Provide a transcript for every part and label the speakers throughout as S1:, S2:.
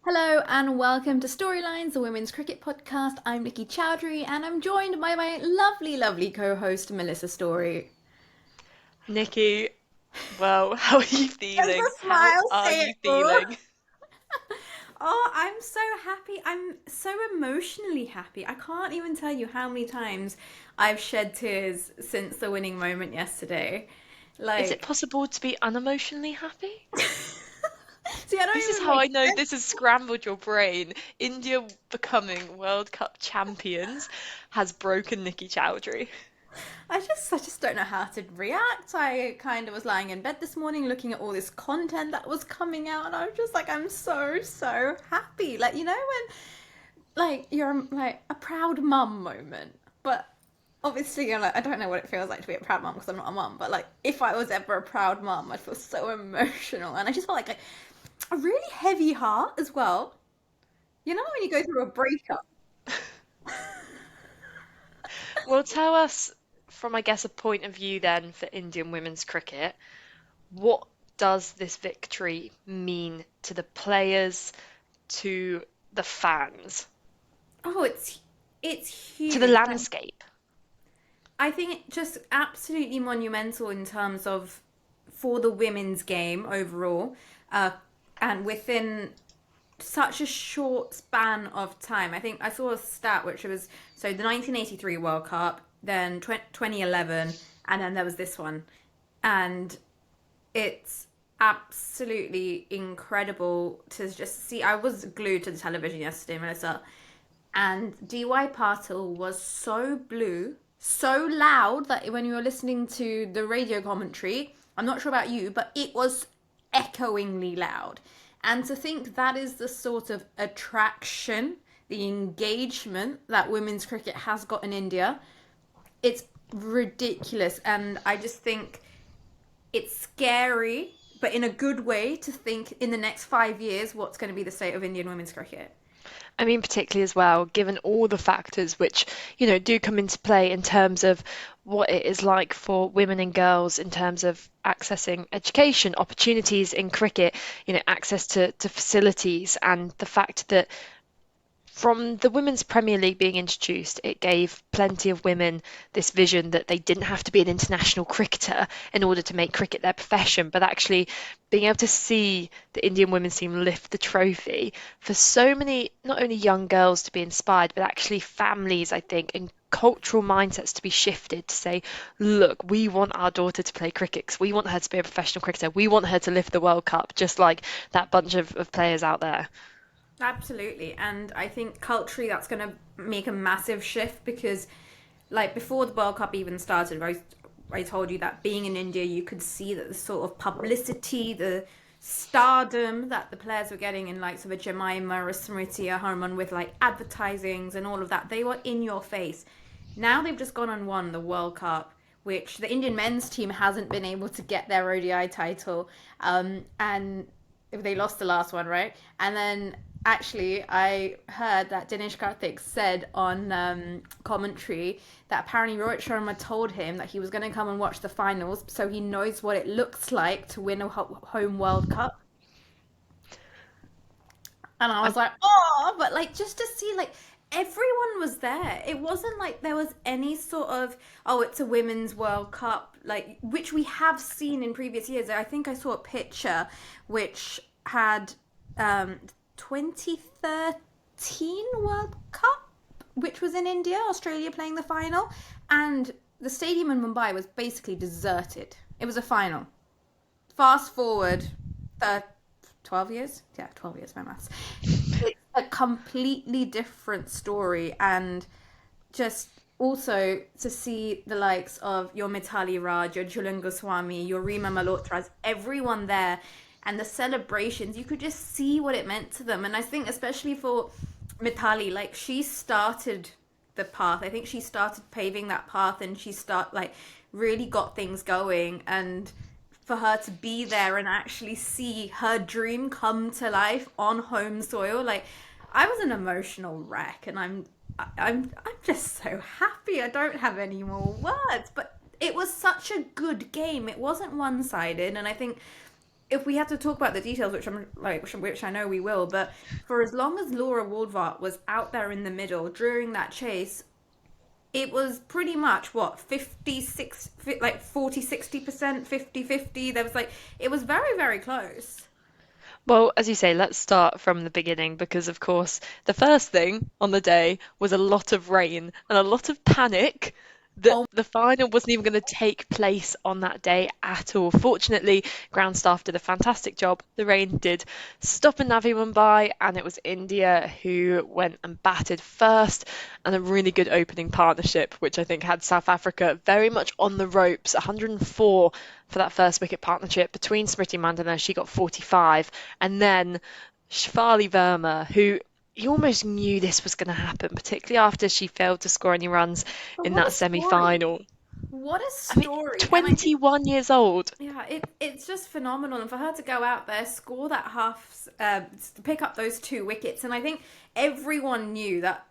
S1: Hello and welcome to Storylines, the women's cricket podcast. I'm Nikki Chaudhuri and I'm joined by my lovely, lovely co-host Melissa Story.
S2: Nikki, well, how are you
S1: There's
S2: feeling?
S1: a
S2: How
S1: smile,
S2: are
S1: say
S2: you
S1: it all.
S2: feeling?
S1: Oh, I'm so happy. I'm so emotionally happy. I can't even tell you how many times I've shed tears since the winning moment yesterday.
S2: Is it
S1: Like,
S2: possible to be unemotionally happy?
S1: see, I
S2: This
S1: don't
S2: is
S1: even
S2: how
S1: make
S2: I know
S1: sense.
S2: this has scrambled your brain. India becoming World Cup champions has broken Nikki Chowdhury.
S1: I just don't know how to react. I kind of was lying in bed this morning looking at all this content that was coming out, and I was just like, I'm so happy. Like, when like you're like a proud mum moment, but obviously you're like, I don't know what it feels like to be a proud mum because I'm not a mum, but like if I was ever a proud mum, I'd feel so emotional, and I just felt like a really heavy heart as well. You know when you go through a breakup.
S2: Well, tell us from, I guess, a point of view then for Indian women's cricket, what does this victory mean to the players, to the fans,
S1: Oh, it's
S2: to the
S1: huge. Like,
S2: landscape?
S1: I think it just absolutely monumental in terms of for the women's game overall, uh, and within such a short span of time. I think I saw a stat which was so the 1983 World Cup, then 2011, and then there was this one, and it's absolutely incredible to just see. I was glued to the television yesterday, Melissa, and DY Patil was so blue, so loud that when you were listening to the radio commentary, I'm not sure about you, but it was echoingly loud. And to think that is the sort of attraction, the engagement that women's cricket has got in India, it's ridiculous. And I just think it's scary, but in a good way, to think in the next 5 years what's going to be the state of Indian women's cricket.
S2: I mean, particularly as well, given all the factors which, do come into play in terms of what it is like for women and girls in terms of accessing education, opportunities in cricket, access to facilities, and the fact that from the Women's Premier League being introduced, it gave plenty of women this vision that they didn't have to be an international cricketer in order to make cricket their profession, but actually being able to see the Indian women's team lift the trophy for so many, not only young girls to be inspired, but actually families, I think, and cultural mindsets to be shifted to say, look, we want our daughter to play cricket 'cause we want her to be a professional cricketer. We want her to lift the World Cup, just like that bunch of players out there.
S1: Absolutely. And I think culturally that's going to make a massive shift because, like, before the World Cup even started, I told you that being in India, you could see that the sort of publicity, the stardom that the players were getting in likes of a Jemima or a Smriti or Harman with like advertisings and all of that, they were in your face. Now they've just gone and won the World Cup, which the Indian men's team hasn't been able to get their ODI title. And they lost the last one, right? And then actually, I heard that Dinesh Karthik said on commentary that apparently Rohit Sharma told him that he was going to come and watch the finals so he knows what it looks like to win a home World Cup. And I was like, oh, but like just to see, like, everyone was there. It wasn't like there was any sort of, oh, it's a women's World Cup, like, which we have seen in previous years. I think I saw a picture which had 2013 World Cup, which was in India, Australia playing the final. And the stadium in Mumbai was basically deserted. It was a final. Fast forward 12 years? Yeah, 12 years, my maths. It's a completely different story, and just also to see the likes of your Mitali Raj, your Julian Goswami, your Rima Malhotras, everyone there, and the celebrations, you could just see what it meant to them. And I think especially for Mitali, like, she started the path. I think she started paving that path, and she really got things going. And for her to be there and actually see her dream come to life on home soil, like, I was an emotional wreck, and I'm just so happy. I don't have any more words, but it was such a good game. It wasn't one-sided, and I think if we had to talk about the details, which I'm like, which I know we will, but for as long as Laura Wolvaardt was out there in the middle during that chase, it was pretty much what 56, like 40, 60%, 50-50. There was like, it was very, very close.
S2: Well, as you say, let's start from the beginning because, of course, the first thing on the day was a lot of rain and a lot of panic that
S1: Oh,
S2: the final wasn't even going to take place on that day at all. Fortunately, ground staff did a fantastic job. The rain did stop in Navi Mumbai, and it was India who went and batted first, and a really good opening partnership, which I think had South Africa very much on the ropes. 104 for that first wicket partnership between Smriti Mandana, she got 45, and then Shafali Verma, who you almost knew this was going to happen, particularly after she failed to score any runs
S1: but
S2: in
S1: what a
S2: that
S1: story.
S2: semi-final.
S1: What a
S2: I mean,
S1: story. And I think,
S2: 21 years old.
S1: yeah, it's just phenomenal. And for her to go out there, score that half, pick up those two wickets. And I think everyone knew that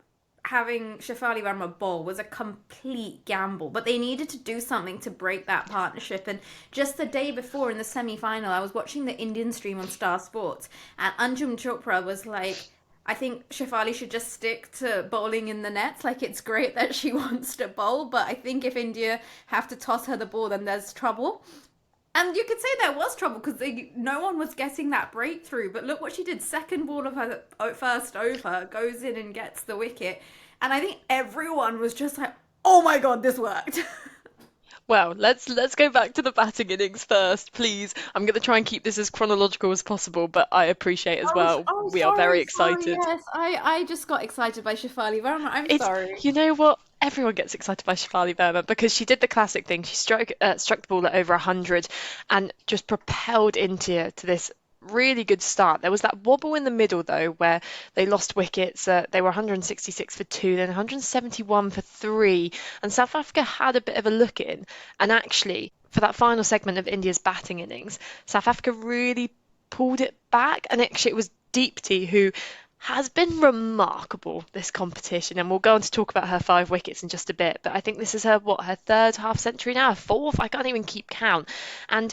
S1: having Shafali Verma bowl was a complete gamble, but they needed to do something to break that partnership. And just the day before in the semi final, I was watching the Indian stream on Star Sports, and Anjum Chopra was like, I think Shafali should just stick to bowling in the nets. Like, it's great that she wants to bowl, but I think if India have to toss her the ball, then there's trouble. And you could say there was trouble because no one was getting that breakthrough. But look what she did. Second ball of her first over goes in and gets the wicket. And I think everyone was just like, oh my God, this worked.
S2: Well, let's go back to the batting innings first, please. I'm going to try and keep this as chronological as possible, but I appreciate as
S1: Oh,
S2: well.
S1: oh,
S2: We are very
S1: sorry.
S2: excited.
S1: Yes, I just got excited by Shafali Verma. I'm
S2: It's,
S1: sorry.
S2: you know what? Everyone gets excited by Shafali Verma because she did the classic thing. She struck the ball at over 100 and just propelled India to this really good start. There was that wobble in the middle though, where they lost wickets. They were 166 for two, then 171 for three, and South Africa had a bit of a look in. And actually, for that final segment of India's batting innings, South Africa really pulled it back, and actually it was Deepti who has been remarkable this competition, and we'll go on to talk about her 5 wickets in just a bit. But I think this is her what her third half century now, her fourth. I can't even keep count. And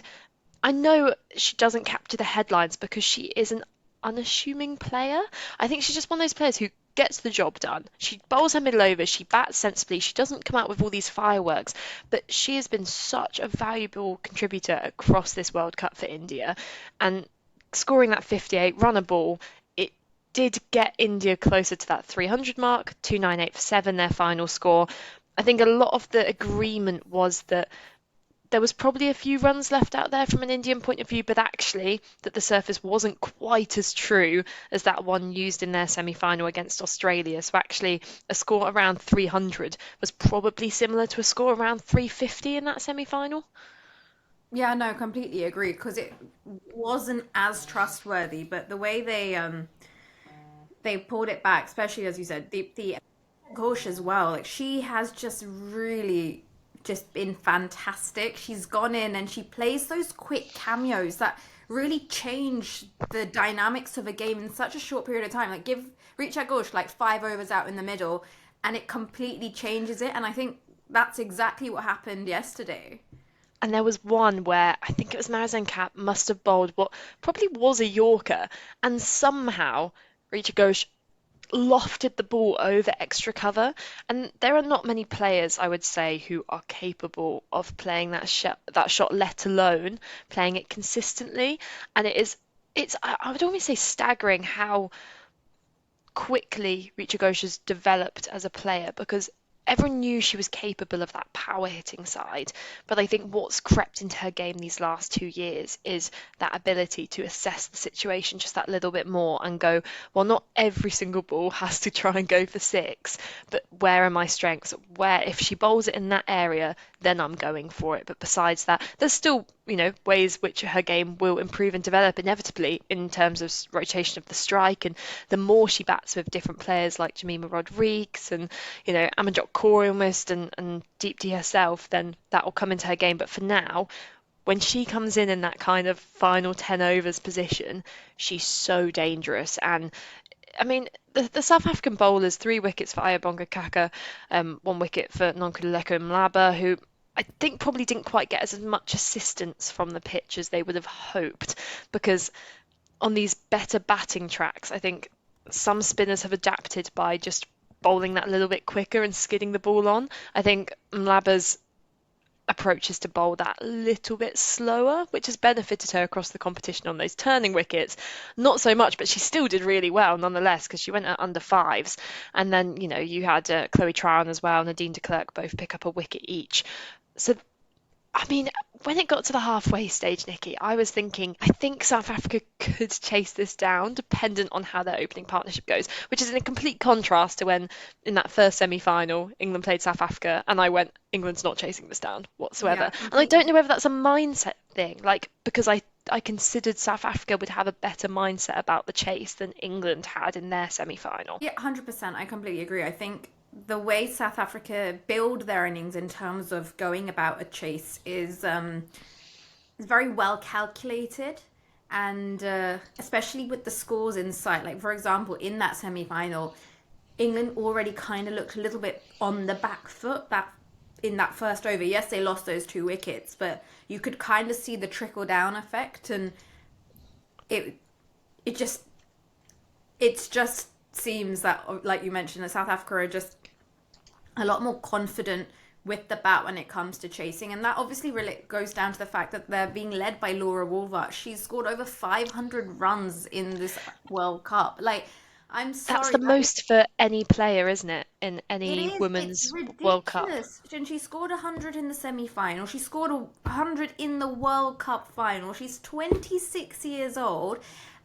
S2: I know she doesn't capture the headlines because she is an unassuming player. I think she's just one of those players who gets the job done. She bowls her middle overs, she bats sensibly, she doesn't come out with all these fireworks, but she has been such a valuable contributor across this World Cup for India. And scoring that 58 runner ball, it did get India closer to that 300 mark, 298 for 7, their final score. I think a lot of the agreement was that there was probably a few runs left out there from an Indian point of view, but actually that the surface wasn't quite as true as that one used in their semi-final against Australia. So actually a score around 300 was probably similar to a score around 350 in that semi-final.
S1: Yeah, no, completely agree because it wasn't as trustworthy, but the way they pulled it back, especially as you said, the Ghosh as well. Like she has just really just been fantastic. She's gone in and she plays those quick cameos that really change the dynamics of a game in such a short period of time. Like give Richa Ghosh like 5 overs out in the middle and it completely changes it. And I think that's exactly what happened yesterday.
S2: And there was one where I think it was Marizanne Kapp must have bowled what probably was a Yorker, and somehow Richa Ghosh lofted the ball over extra cover. And there are not many players, I would say, who are capable of playing that shot, let alone playing it consistently. And I would always say staggering how quickly Richa Ghosh has developed as a player because everyone knew she was capable of that power hitting side. But I think what's crept into her game these last 2 years is that ability to assess the situation just that little bit more and go, well, not every single ball has to try and go for six, but where are my strengths? Where, if she bowls it in that area, then I'm going for it. But besides that, there's still ways which her game will improve and develop inevitably in terms of rotation of the strike, and the more she bats with different players like Jemima Rodriguez and Amanjot Kaur almost and Deepti herself, then that will come into her game. But for now, when she comes in that kind of final 10 overs position, she's so dangerous. And I mean, the South African bowlers, 3 wickets for Ayabonga Kaka, 1 wicket for Nonkululeko Mlaba, who I think probably didn't quite get as much assistance from the pitch as they would have hoped, because on these better batting tracks, I think some spinners have adapted by just bowling that little bit quicker and skidding the ball on. I think Mlaba's approach is to bowl that little bit slower, which has benefited her across the competition on those turning wickets. Not so much, but she still did really well nonetheless, because she went at under fives. And then, you had Chloe Trowan as well, Nadine de Klerk both pick up a wicket each. So I mean, when it got to the halfway stage, Nikki, I was thinking, I think South Africa could chase this down, dependent on how their opening partnership goes, which is in a complete contrast to when, in that first semi-final, England played South Africa, and I went, England's not chasing this down whatsoever.
S1: Yeah,
S2: And I don't know
S1: completely.
S2: whether that's a mindset thing, like, because I considered South Africa would have a better mindset about the chase than England had in their semi-final.
S1: Yeah, 100%. I completely agree. I think the way South Africa build their innings in terms of going about a chase is very well calculated. And especially with the scores in sight. Like, for example, in that semi final, England already kind of looked a little bit on the back foot that in that first over. Yes, they lost those 2 wickets, but you could kind of see the trickle down effect, and it it just it just seems that, like you mentioned, that South Africa are just a lot more confident with the bat when it comes to chasing, and that obviously really goes down to the fact that they're being led by Laura Wolvaardt. She's scored over 500 runs in this World Cup. Like, I'm
S2: That's
S1: sorry,
S2: the
S1: that is
S2: most for any player, isn't it, in
S1: it
S2: any
S1: is. It's
S2: women's World Cup?
S1: ridiculous. And she scored 100 in the semi final. She scored 100 in the World Cup final. She's 26 years old,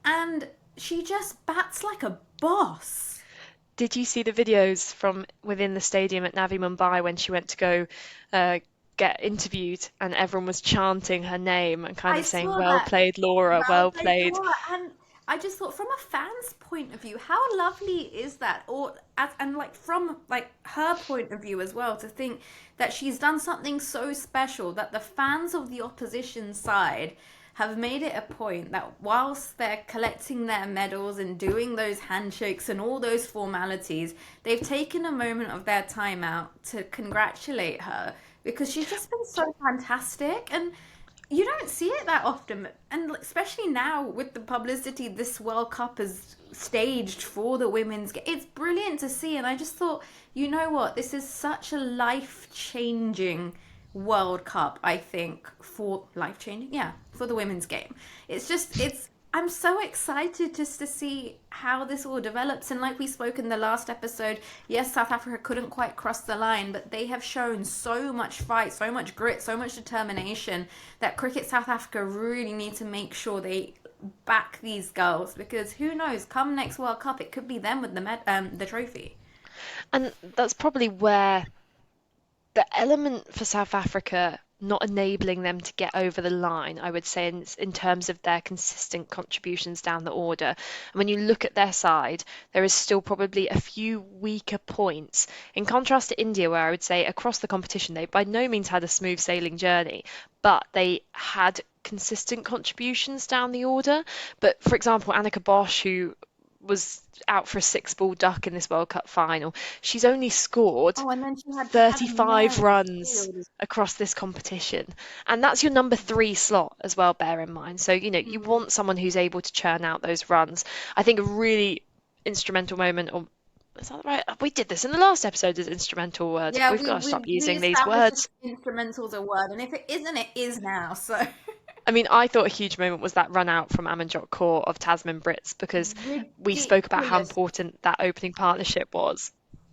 S1: and she just bats like a boss.
S2: Did you see the videos from within the stadium at Navi Mumbai when she went to go uh, get interviewed and everyone was chanting her name and kind
S1: I
S2: of saying,
S1: saw
S2: "Well
S1: that.
S2: played, Laura,
S1: Well
S2: well
S1: played,
S2: played."
S1: Laura. And I just thought, from a fan's point of view, how lovely is that? Or and like from like her point of view as well, to think that she's done something so special that the fans of the opposition side have made it a point that whilst they're collecting their medals and doing those handshakes and all those formalities, they've taken a moment of their time out to congratulate her, because she's just been so fantastic. And you don't see it that often, and especially now with the publicity this World Cup is staged for the women's game. It's brilliant to see, and I just thought, you know what, this is such a life-changing World Cup, I think, for life-changing, yeah, for the women's game. It's I'm so excited just to see how this all develops. And like we spoke in the last episode, yes, South Africa couldn't quite cross the line, but they have shown so much fight, so much grit, so much determination that Cricket South Africa really need to make sure they back these girls, because who knows, come next World Cup, it could be them with the trophy.
S2: And that's probably where the element for South Africa not enabling them to get over the line, I would say, in terms of their consistent contributions down the order. And when you look at their side, there is still probably a few weaker points. In contrast to India, where I would say across the competition, they by no means had a smooth sailing journey, but they had consistent contributions down the order. But for example, Annika Bosch, who was out for a six-ball duck in this World Cup final, she's only scored
S1: Oh, and then she had Pam
S2: 35 runs
S1: Maresfield.
S2: across this competition. And that's your number three slot as well, bear in mind. So, you want someone who's able to churn out those runs. I think a really instrumental moment, or is that right? We did this in the last episode as instrumental word.
S1: Yeah,
S2: We've
S1: we
S2: got to
S1: we
S2: stop
S1: we
S2: using these
S1: established
S2: words.
S1: that instrumental's a word, and if it isn't, it is now. So
S2: I mean, I thought a huge moment was that run out from Amanjot Kaur of Tasman Brits, because we spoke about how
S1: ridiculous.
S2: important that opening partnership was.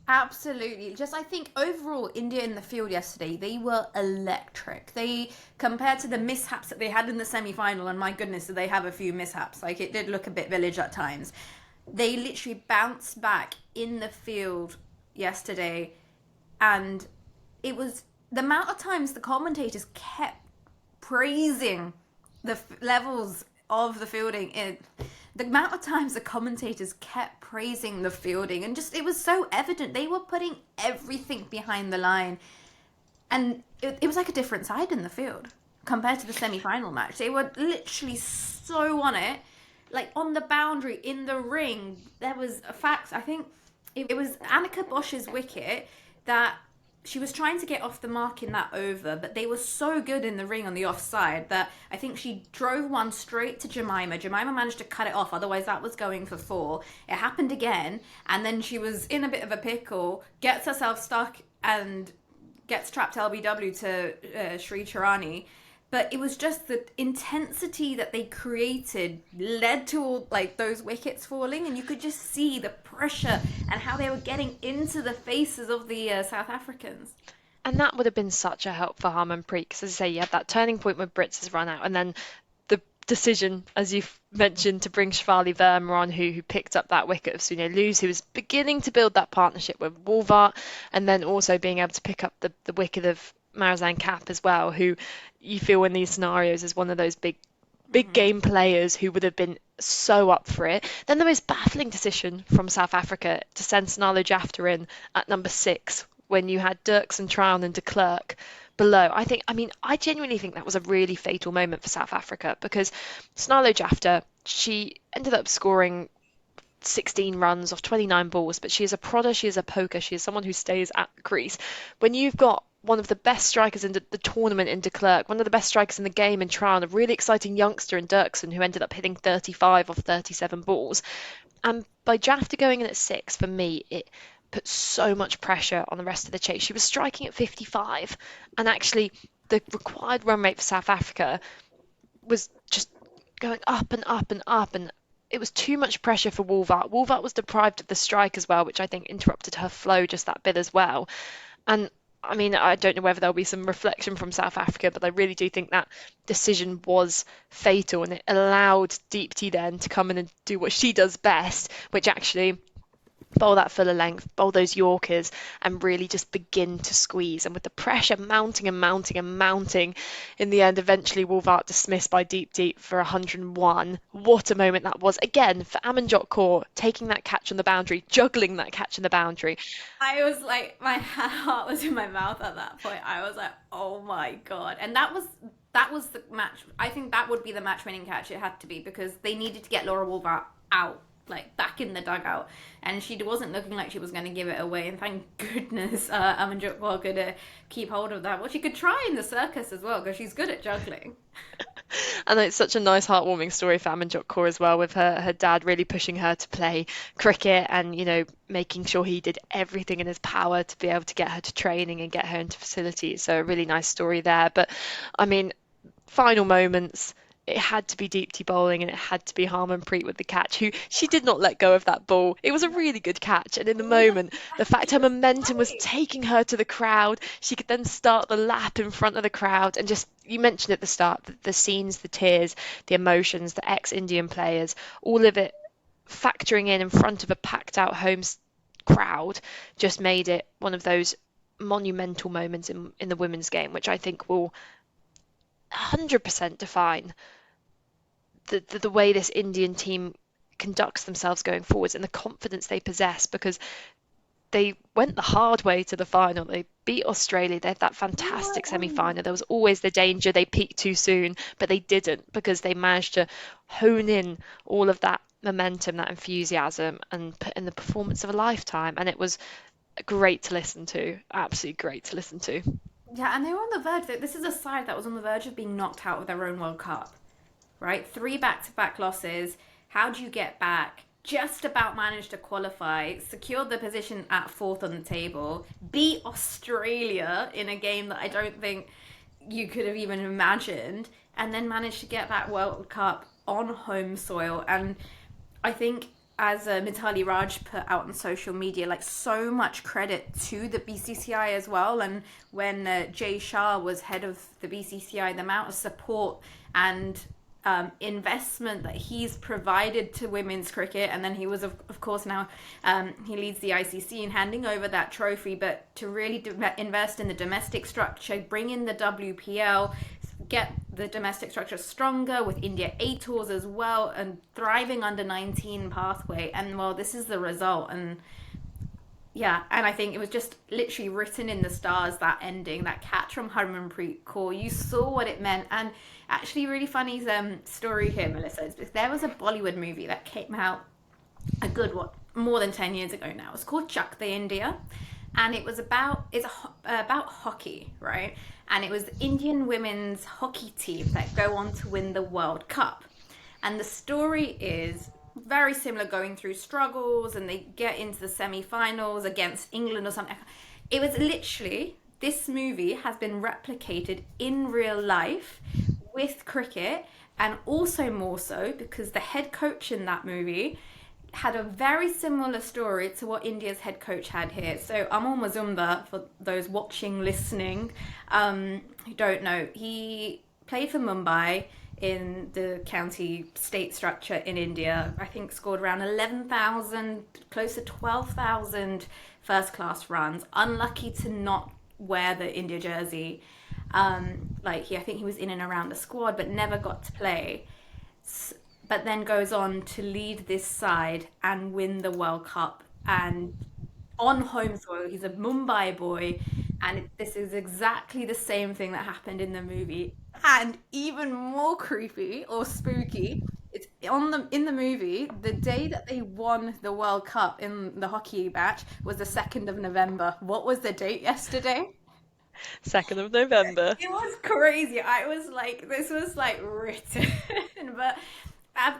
S1: Absolutely. Just, I think overall, India in the field yesterday, they were electric. They, compared to the mishaps that they had in the semi final, and my goodness, did they have a few mishaps? Like, it did look a bit village at times. They literally bounced back in the field yesterday, and it was the amount of times the commentators kept praising the levels of the fielding. The amount of times the commentators kept praising the fielding, and just it was so evident they were putting everything behind the line, and it was like a different side in the field compared to the semi-final match. They were literally so on it, like on the boundary, in the ring. There was a fact, I think it was Annika Bosch's wicket that she was trying to get off the mark in that over, but they were so good in the ring on the offside that I think she drove one straight to Jemima. Jemima managed to cut it off, otherwise that was going for four. It happened again, and then she was in a bit of a pickle, gets herself stuck and gets trapped LBW to Sri Charani. But it was just the intensity that they created led to all like those wickets falling, and you could just see the pressure and how they were getting into the faces of the South Africans.
S2: And that would have been such a help for Harmanpreet, because as I say, you had that turning point when Brits has run out, and then the decision, as you've mentioned, to bring Shivali Verma on, who picked up that wicket of Sunil Luz, who was beginning to build that partnership with Wolvaardt, and then also being able to pick up the wicket of Marizanne Kapp as well, who you feel in these scenarios is one of those big
S1: Mm-hmm.
S2: game players who would have been so up for it. Then the most baffling decision from South Africa to send Sonalo Jafta in at number 6 when you had Dirksen, Trown and de Klerk below. I genuinely think that was a really fatal moment for South Africa, because Sonalo Jafta, she ended up scoring 16 runs off 29 balls, but she is a prodder, she is a poker, she is someone who stays at the crease. When you've got one of the best strikers in the tournament in de Klerk, one of the best strikers in the game in Trown, a really exciting youngster in Dirksen who ended up hitting 35 off 37 balls. And by Jafta going in at 6, for me, it put so much pressure on the rest of the chase. She was striking at 55, and actually the required run rate for South Africa was just going up and up and up, and it was too much pressure for Wolvaardt. Wolvaardt was deprived of the strike as well, which I think interrupted her flow just that bit as well. And I don't know whether there'll be some reflection from South Africa, but I really do think that decision was fatal, and it allowed Deepti then to come in and do what she does best, which actually bowl that fuller length, bowl those Yorkers, and really just begin to squeeze. And with the pressure mounting and mounting and mounting, in the end, eventually Wolvaardt dismissed by Deep for 101. What a moment that was. Again, for Amanjot Kaur, taking that catch on the boundary, juggling that catch on the boundary.
S1: I was like, my heart was in my mouth at that point. I was like, oh my god! And that was the match. I think that would be the match-winning catch. It had to be, because they needed to get Laura Wolvaardt out, like back in the dugout, and she wasn't looking like she was going to give it away. And thank goodness Amanjot Kaur could keep hold of that. Well, she could try in the circus as well, because she's good at juggling.
S2: And it's such a nice, heartwarming story for Amanjot Kaur as well, with her dad really pushing her to play cricket, and making sure he did everything in his power to be able to get her to training and get her into facilities. So a really nice story there. But I mean, final moments. It had to be Deepti bowling, and it had to be Harmanpreet with the catch, who she did not let go of that ball. It was a really good catch, and in the
S1: It was a
S2: moment, the fact her
S1: fabulous
S2: momentum was
S1: strike.
S2: taking her to the crowd, she could then start the lap in front of the crowd, and just, you mentioned at the start, the scenes, the tears, the emotions, the ex-Indian players, all of it factoring in front of a packed out home crowd, just made it one of those monumental moments in the women's game, which I think will 100% define the way this Indian team conducts themselves going forwards, and the confidence they possess, because they went the hard way to the final. They beat Australia. They had that
S1: They were
S2: fantastic
S1: on.
S2: semi-final. There was always the danger they peaked too soon, but they didn't, because they managed to hone in all of that momentum, that enthusiasm, and put in the performance of a lifetime. And it was great to listen to. Absolutely great to listen to.
S1: Yeah, and they were on the verge. This is a side that was on the verge of being knocked out of their own World Cup, right? Three back-to-back losses. How do you get back? Just about managed to qualify, secured the position at fourth on the table, beat Australia in a game that I don't think you could have even imagined, and then managed to get that World Cup on home soil. And I think, as Mitali Raj put out on social media, like, so much credit to the BCCI as well. And when Jay Shah was head of the BCCI, the amount of support and investment that he's provided to women's cricket, and then he was of course now he leads the ICC in handing over that trophy, but to really invest in the domestic structure, bring in the WPL, get the domestic structure stronger with India A tours as well, and thriving under 19 pathway, and well, this is the result. And yeah, and I think it was just literally written in the stars, that ending, that catch from Harmanpreet Kaur. You saw what it meant. And actually, really funny story here, Melissa, is because there was a Bollywood movie that came out a good, what, more than 10 years ago now. It's called Chak De India. and it was about hockey, right? And it was the Indian women's hockey team that go on to win the World Cup. And the story is very similar, going through struggles, and they get into the semi-finals against England or something. It was literally, this movie has been replicated in real life with cricket, and also more so because the head coach in that movie had a very similar story to what India's head coach had here. So Amol Mazumdar, for those watching, listening, who don't know, he played for Mumbai in the county state structure in India. I think scored around 11,000, close to 12,000 first class runs. Unlucky to not wear the India jersey. I think he was in and around the squad, but never got to play. But then goes on to lead this side and win the World Cup. And on home soil, he's a Mumbai boy, and this is exactly the same thing that happened in the movie, and even more creepy or spooky. It's in the movie. The day that they won the World Cup in the hockey match was the 2nd of November. What was the date yesterday?
S2: 2nd of November.
S1: It was crazy. I was like, this was like written, but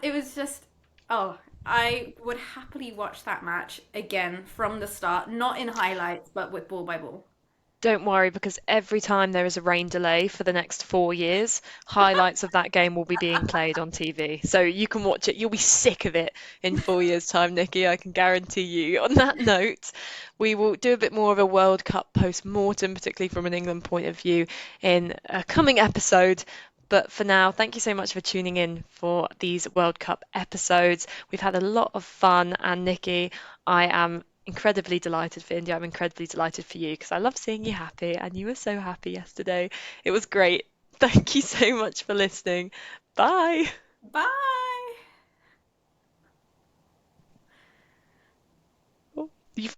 S1: it was just, oh, I would happily watch that match again from the start, not in highlights, but with ball by ball.
S2: Don't worry, because every time there is a rain delay for the next 4 years, highlights of that game will be being played on TV. So you can watch it. You'll be sick of it in 4 years' time, Nikki. I can guarantee you. On that note, we will do a bit more of a World Cup post-mortem, particularly from an England point of view, in a coming episode. But for now, thank you so much for tuning in for these World Cup episodes. We've had a lot of fun, and Nikki, I am incredibly delighted for India. I'm incredibly delighted for you because I love seeing you happy, and you were so happy yesterday. It was great. Thank you so much for listening. Bye.
S1: Bye.